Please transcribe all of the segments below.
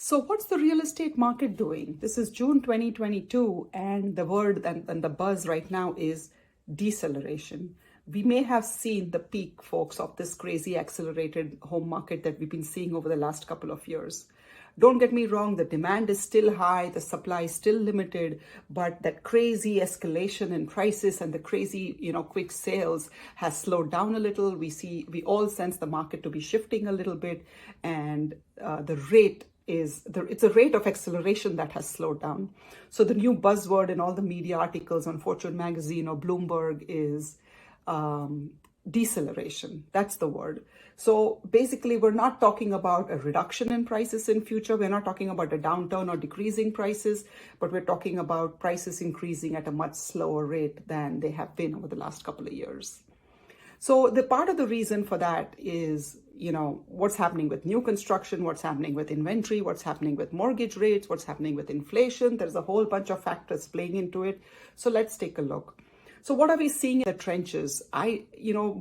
So what's the real estate market doing? This is June 2022, and the word and the buzz right now is deceleration. We may have seen the peak, folks, of this crazy accelerated home market that we've been seeing over the last couple of years. Don't get me wrong, the demand is still high, the supply is still limited, but that crazy escalation in prices and the crazy, quick sales has slowed down a little. We all sense the market to be shifting a little bit, and it's a rate of acceleration that has slowed down. So the new buzzword in all the media articles on Fortune magazine or Bloomberg is deceleration. That's the word. So basically, we're not talking about a reduction in prices in future. We're not talking about a downturn or decreasing prices, but we're talking about prices increasing at a much slower rate than they have been over the last couple of years. So the part of the reason for that is, what's happening with new construction, what's happening with inventory, what's happening with mortgage rates, what's happening with inflation. There's a whole bunch of factors playing into it. So let's take a look. So what are we seeing in the trenches?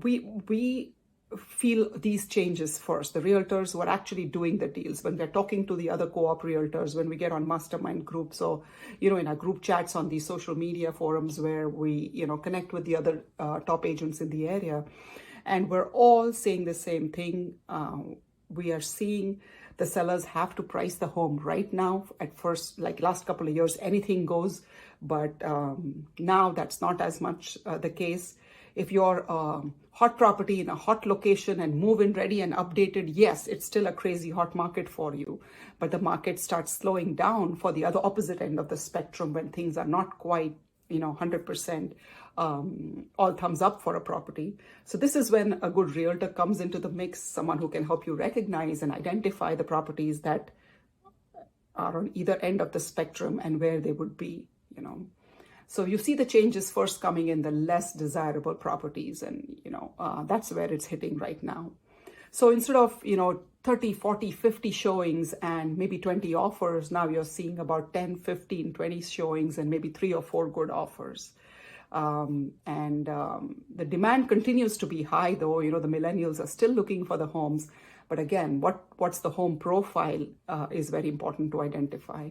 We feel these changes first. The realtors who are actually doing the deals, when we're talking to the other co-op realtors, when we get on mastermind groups or, in our group chats on these social media forums where we, connect with the other top agents in the area. And we're all saying the same thing. We are seeing the sellers have to price the home right now. At first, like last couple of years, anything goes. But now that's not as much the case. If you're a hot property in a hot location and move-in ready and updated, yes, it's still a crazy hot market for you. But the market starts slowing down for the other opposite end of the spectrum when things are not quite, 100% all thumbs up for a property. So this is when a good realtor comes into the mix, someone who can help you recognize and identify the properties that are on either end of the spectrum and where they would be, So you see the changes first coming in the less desirable properties, and, that's where it's hitting right now. So instead of, 30, 40, 50 showings and maybe 20 offers, now you're seeing about 10, 15, 20 showings and maybe 3 or 4 good offers. The demand continues to be high, though. The millennials are still looking for the homes. But again, what's the home profile is very important to identify.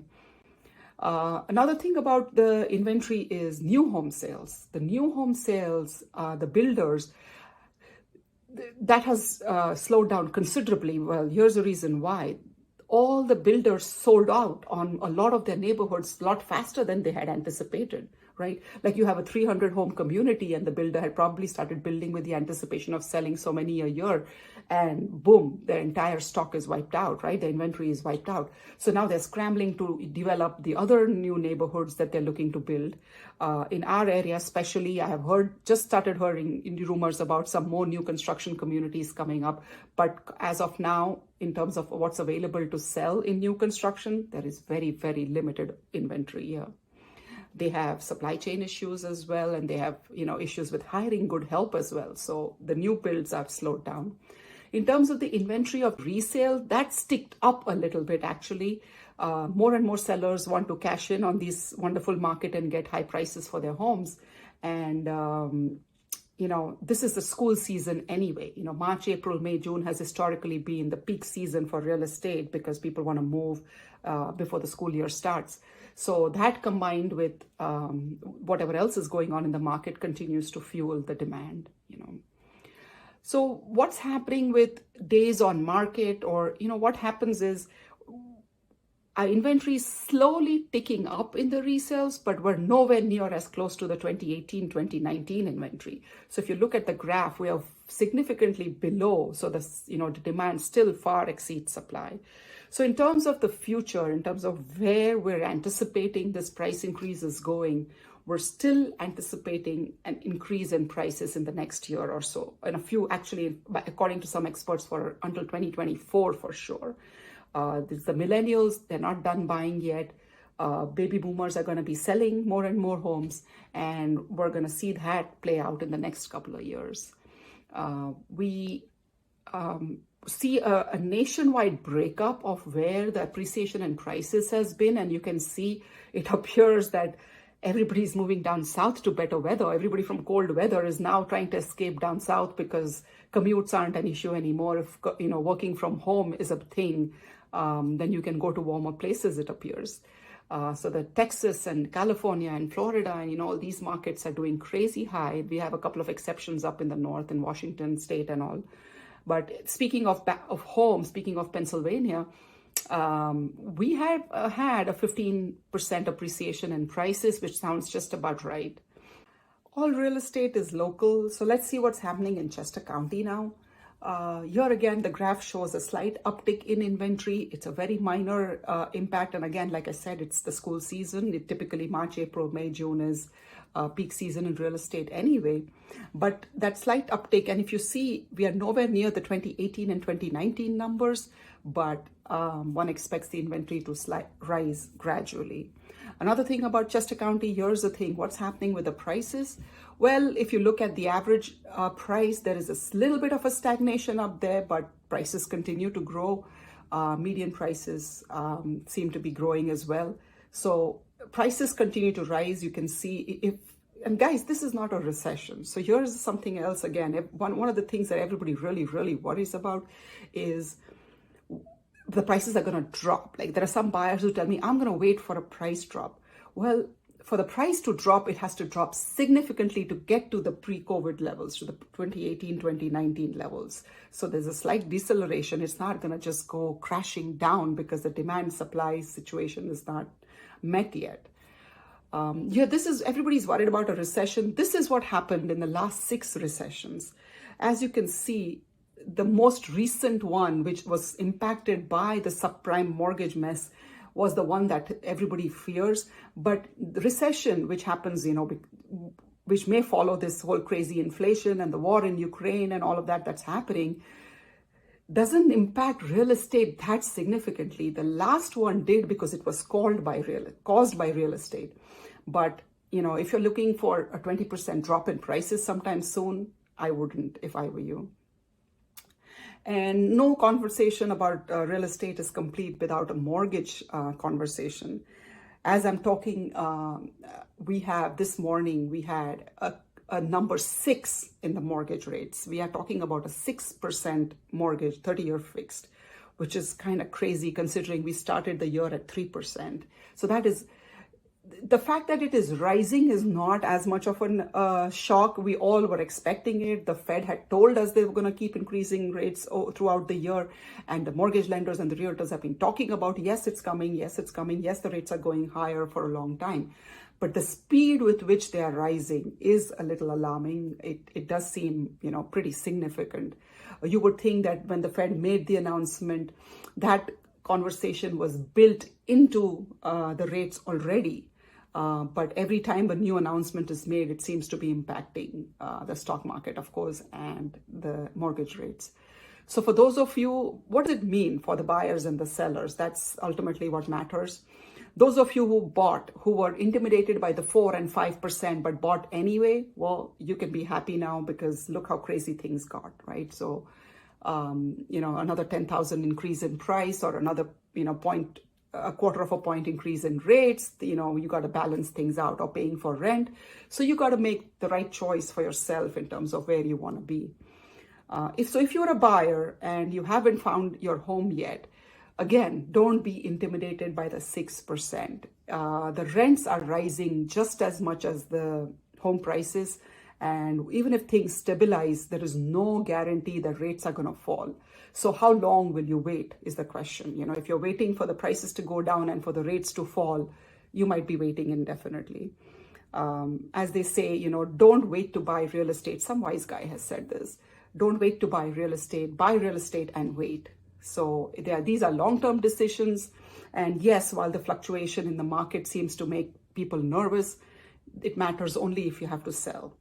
Another thing about the inventory is new home sales. The new home sales, the builders, that has slowed down considerably. Well, here's the reason why. All the builders sold out on a lot of their neighborhoods a lot faster than they had anticipated, right? Like you have a 300 home community and the builder had probably started building with the anticipation of selling so many a year, and boom, their entire stock is wiped out, right? The inventory is wiped out. So now they're scrambling to develop the other new neighborhoods that they're looking to build. In our area especially, I have just started hearing rumors about some more new construction communities coming up. But as of now, in terms of what's available to sell in new construction, there is very, very limited inventory here. They have supply chain issues as well, and they have, issues with hiring good help as well. So the new builds have slowed down. In terms of the inventory of resale, that's ticked up a little bit, actually. More and more sellers want to cash in on this wonderful market and get high prices for their homes. And, this is the school season anyway. March, April, May, June has historically been the peak season for real estate because people want to move before the school year starts. So that combined with whatever else is going on in the market continues to fuel the demand, So what's happening with days on market, or, what happens is our inventory is slowly ticking up in the resales, but we're nowhere near as close to the 2018, 2019 inventory. So if you look at the graph, we are significantly below. So the demand still far exceeds supply. So in terms of the future, in terms of where we're anticipating this price increase is going, we're still anticipating an increase in prices in the next year or so. And a few, actually, according to some experts, for until 2024 for sure. The millennials, they're not done buying yet. Baby boomers are going to be selling more and more homes, and we're going to see that play out in the next couple of years. We see a nationwide breakup of where the appreciation in prices has been, and you can see it appears that everybody's moving down south to better weather. Everybody from cold weather is now trying to escape down south because commutes aren't an issue anymore. If working from home is a thing, then you can go to warmer places, it appears. So the Texas and California and Florida and all these markets are doing crazy high. We have a couple of exceptions up in the north in Washington state and all. But speaking of home, speaking of Pennsylvania, we have had a 15% appreciation in prices, which sounds just about right. All real estate is local, so let's see what's happening in Chester County now. Here again, the graph shows a slight uptick in inventory. It's a very minor impact. And again, like I said, it's the school season. It typically March, April, May, June is peak season in real estate anyway. But that slight uptick, and if you see, we are nowhere near the 2018 and 2019 numbers, but one expects the inventory to rise gradually. Another thing about Chester County, here's the thing, what's happening with the prices? Well, if you look at the average price, there is a little bit of a stagnation up there, but prices continue to grow. Median prices seem to be growing as well. So prices continue to rise. You can see and guys, this is not a recession. So here's something else again. One of the things that everybody really, really worries about is the prices are going to drop. Like there are some buyers who tell me, I'm going to wait for a price drop. Well, for the price to drop, it has to drop significantly to get to the pre-COVID levels, to the 2018, 2019 levels. So there's a slight deceleration. It's not going to just go crashing down because the demand supply situation is not met yet. Everybody's worried about a recession. This is what happened in the last 6 recessions. As you can see, the most recent one, which was impacted by the subprime mortgage mess, was the one that everybody fears. But the recession, which happens, which may follow this whole crazy inflation and the war in Ukraine and all of that that's happening, doesn't impact real estate that significantly. The last one did because it was caused by real estate. But, if you're looking for a 20% drop in prices sometime soon, I wouldn't if I were you. And no conversation about real estate is complete without a mortgage conversation. As I'm talking, this morning, we had a number 6 in the mortgage rates. We are talking about a 6% mortgage, 30-year fixed, which is kind of crazy considering we started the year at 3%. So that is, the fact that it is rising is not as much of a shock. We all were expecting it. The Fed had told us they were going to keep increasing rates throughout the year. And the mortgage lenders and the realtors have been talking about, yes, it's coming. Yes, it's coming. Yes, the rates are going higher for a long time. But the speed with which they are rising is a little alarming. It does seem, pretty significant. You would think that when the Fed made the announcement, that conversation was built into the rates already. But every time a new announcement is made, it seems to be impacting the stock market, of course, and the mortgage rates. So for those of you, what does it mean for the buyers and the sellers? That's ultimately what matters. Those of you who were intimidated by the 4 and 5%, but bought anyway, well, you can be happy now because look how crazy things got, right? So, another 10,000 increase in price or another, a quarter of a point increase in rates, you got to balance things out, or paying for rent. So you got to make the right choice for yourself in terms of where you want to be. If you're a buyer and you haven't found your home yet, again, don't be intimidated by the 6%. The rents are rising just as much as the home prices. And even if things stabilize, there is no guarantee that rates are going to fall. So how long will you wait is the question. If you're waiting for the prices to go down and for the rates to fall, you might be waiting indefinitely. As they say, don't wait to buy real estate. Some wise guy has said this. Don't wait to buy real estate and wait. So these are long-term decisions. And yes, while the fluctuation in the market seems to make people nervous, it matters only if you have to sell.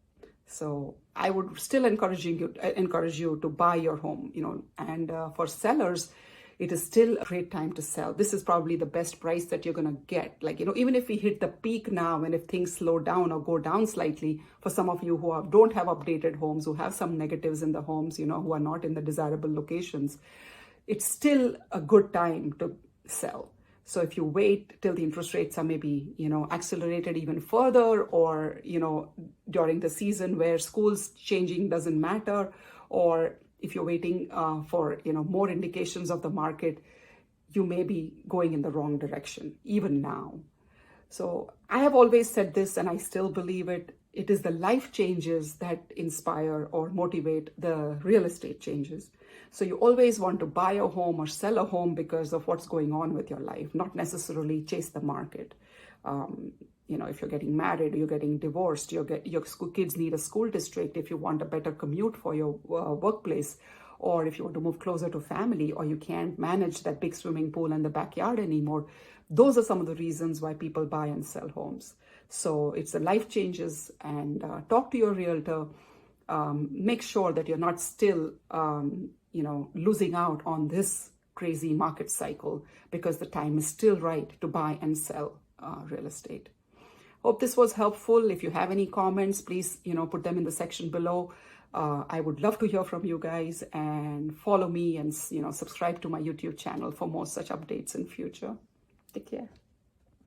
So I would still encourage you to buy your home, and for sellers, it is still a great time to sell. This is probably the best price that you're going to get. Even if we hit the peak now, and if things slow down or go down slightly, for some of you who don't have updated homes, who have some negatives in the homes, who are not in the desirable locations, it's still a good time to sell. So if you wait till the interest rates are maybe, accelerated even further, or, during the season where schools changing doesn't matter, or if you're waiting for, more indications of the market, you may be going in the wrong direction, even now. So I have always said this, and I still believe it. It is the life changes that inspire or motivate the real estate changes. So you always want to buy a home or sell a home because of what's going on with your life, not necessarily chase the market. If you're getting married, you're getting divorced, your kids need a school district, if you want a better commute for your workplace, or if you want to move closer to family, or you can't manage that big swimming pool in the backyard anymore. Those are some of the reasons why people buy and sell homes. So it's the life changes, and talk to your realtor. Make sure that you're not still, losing out on this crazy market cycle, because the time is still right to buy and sell real estate. Hope this was helpful. If you have any comments, please, put them in the section below. I would love to hear from you guys, and follow me and, subscribe to my YouTube channel for more such updates in future. Take care.